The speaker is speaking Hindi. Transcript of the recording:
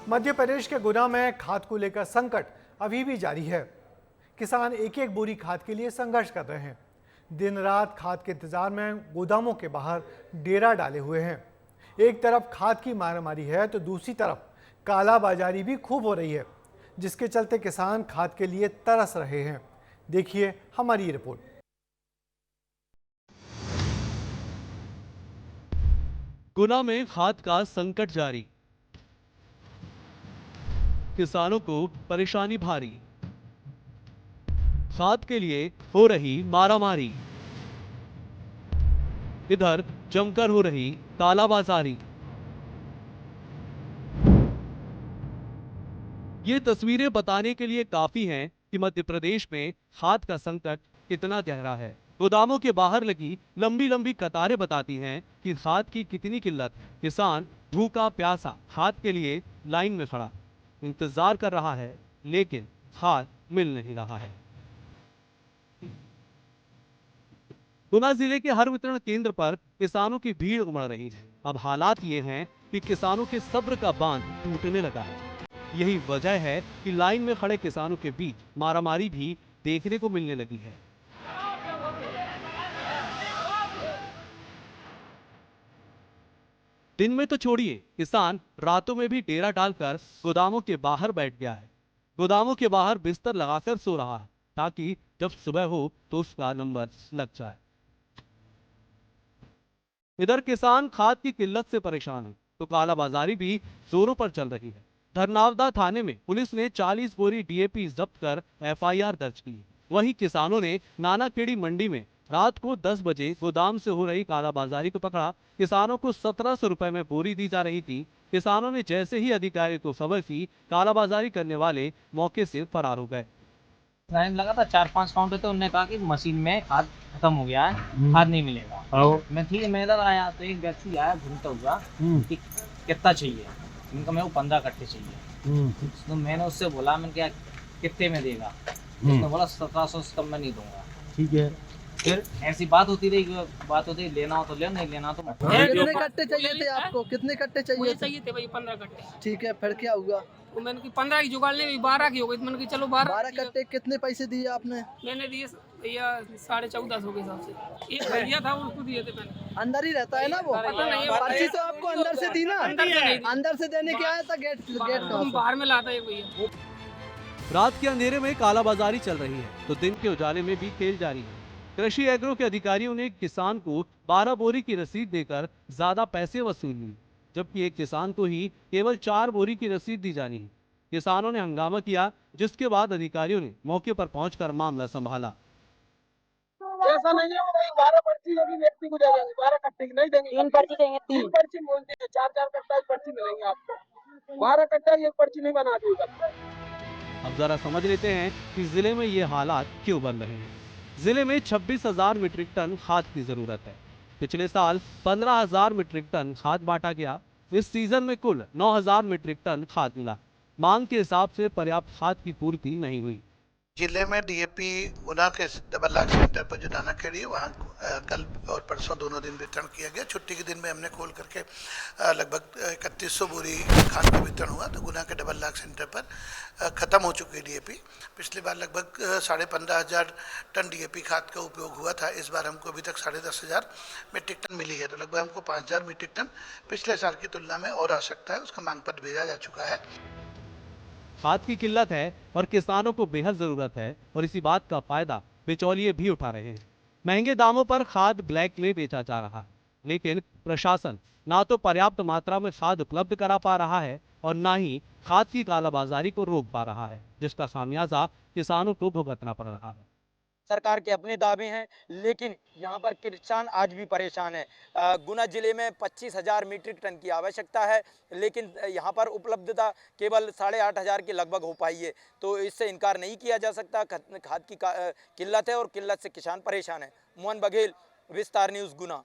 मध्य प्रदेश के गुना में खाद को लेकर संकट अभी भी जारी है। किसान एक एक बोरी खाद के लिए संघर्ष कर रहे हैं। दिन रात खाद के इंतजार में गोदामों के बाहर डेरा डाले हुए हैं। एक तरफ खाद की मारामारी है तो दूसरी तरफ कालाबाजारी भी खूब हो रही है, जिसके चलते किसान खाद के लिए तरस रहे हैं। देखिए हमारी रिपोर्ट। गुना में खाद का संकट जारी, किसानों को परेशानी भारी, खाद के लिए हो रही मारामारी, इधर जमकर हो रही कालाबाजारी। ये तस्वीरें बताने के लिए काफी हैं कि मध्य प्रदेश में खाद का संकट कितना गहरा है। गोदामों के बाहर लगी लंबी लंबी कतारें बताती हैं कि खाद की कितनी किल्लत। किसान भूखा प्यासा खाद के लिए लाइन में खड़ा इंतजार कर रहा है, लेकिन खाद मिल नहीं रहा है। गुना जिले के हर वितरण केंद्र पर किसानों की भीड़ उमड़ रही है। अब हालात ये हैं कि किसानों के सब्र का बांध टूटने लगा है। यही वजह है कि लाइन में खड़े किसानों के बीच मारामारी भी देखने को मिलने लगी है। दिन में तो छोड़िए, किसान रातों में भी डेरा डालकर गोदामों के बाहर बैठ गया है। गोदामों के बाहर बिस्तर लगाकर सो रहा है ताकि जब सुबह हो तो उसका नंबर लग जाए। इधर किसान खाद की किल्लत से परेशान है तो कालाबाजारी भी जोरों पर चल रही है। धरनावदा थाने में पुलिस ने 40 बोरी डीएपी जब्त कर एफआईआर दर्ज की। वहीं किसानों ने नानाखेड़ी मंडी में रात को 10 बजे गोदाम से हो रही कालाबाजारी को पकड़ा। किसानों को 1700 रुपए में बोरी दी जा रही थी। किसानों ने जैसे ही अधिकारी को खबर की, कालाबाजारी करने वाले मौके से फरार हो गए। लाइन लगा था, 4-5 काउंटर थे। उन्होंने कहा कि मशीन में खाद खत्म हो गया है, खाद नहीं मिलेगा। मैं ठीक है, मैं इधर आया तो एक व्यक्ति आया घूमता हुआ कि कितना चाहिए। इनका मेरे को 15 कट्टे चाहिए। तो मैंने उससे बोला, मैंने क्या कितने में देगा? उसने बोला 1700 से कम में नहीं दूंगा। ठीक है, फिर ऐसी बात होती रही, लेना हो तो ले, नहीं लेना तो मत। कितने कट्टे चाहिए थे आपको? कितने कट्टे चाहिए थे भाई? 15 कट्टे। ठीक है, फिर क्या हुआ? तो मैंने की 15 की जुगाड़ ले, 12 की हो गई। तो मैंने की चलो 12 कट्टे कितने पैसे दिए आपने? मैंने दिए भैया 1450 के हिसाब से। एक भैया था, उसको दिए थे मैंने। अंदर ही रहता है ना वो? पता नहीं, पर्ची तो आपको अंदर से दी ना? अंदर से देने के आया था गेट बाहर में लाता है भैया। रात के अंधेरे में कालाबाजारी चल रही है तो दिन के उजाले में भी खेल जारी है। कृषि एग्रो के अधिकारियों ने किसान को 12 बोरी की रसीद देकर ज्यादा पैसे वसूल लिए, जबकि एक किसान को ही केवल 4 बोरी की रसीद दी जानी है। किसानों ने हंगामा किया, जिसके बाद अधिकारियों ने मौके पर पहुंचकर मामला संभाला। ऐसा नहीं है, वो 12 पर्ची अभी व्यक्ति को दे देंगे, 12 कट्टे नहीं देंगे। 3 पर्ची देंगे, 3 पर्ची बोलते हैं, 4-4 कट्टा पर्ची मिलेंगे आपको। 12 कट्टा एक पर्ची नहीं बना देगा। अब जरा समझ लेते हैं कि जिले में ये हालात क्यों बन रहे हैं। जिले में 26,000 मीट्रिक टन खाद की जरूरत है। पिछले साल 15,000 मीट्रिक टन खाद बांटा गया। इस सीजन में कुल 9,000 मीट्रिक टन खाद मिला। मांग के हिसाब से पर्याप्त खाद की पूर्ति नहीं हुई। जिले में डीएपी गुना के डबल लाख सेंटर पर जो नानाखेड़ी है वहाँ कल और परसों दोनों दिन वितरण किया गया। छुट्टी के दिन में हमने खोल करके लगभग 3100 बोरी खाद का वितरण हुआ। तो गुना के डबल लाख सेंटर पर ख़त्म हो चुकी है डीएपी। पिछली बार लगभग 15,500 टन डीएपी खाद का उपयोग हुआ था। इस बार हमको अभी तक 10,500 मीट्रिक टन मिली है। तो लगभग हमको 5,000 मीट्रिक टन पिछले साल की तुलना में और आ सकता है। उसका मांग पत्र भेजा जा चुका है। खाद की किल्लत है और किसानों को बेहद जरूरत है, और इसी बात का फायदा बिचौलिए भी उठा रहे हैं। महंगे दामों पर खाद ब्लैक में बेचा जा रहा है, लेकिन प्रशासन ना तो पर्याप्त मात्रा में खाद उपलब्ध करा पा रहा है और ना ही खाद की कालाबाजारी को रोक पा रहा है, जिसका खामियाजा किसानों को भुगतना पड़ रहा है। सरकार के अपने दावे हैं, लेकिन यहाँ पर किसान आज भी परेशान है। गुना जिले में 25,000 मीट्रिक टन की आवश्यकता है, लेकिन यहाँ पर उपलब्धता केवल 8,500 के लगभग हो पाई है। तो इससे इनकार नहीं किया जा सकता। खाद की किल्लत है और किल्लत से किसान परेशान है। मोहन बघेल, विस्तार न्यूज़, गुना।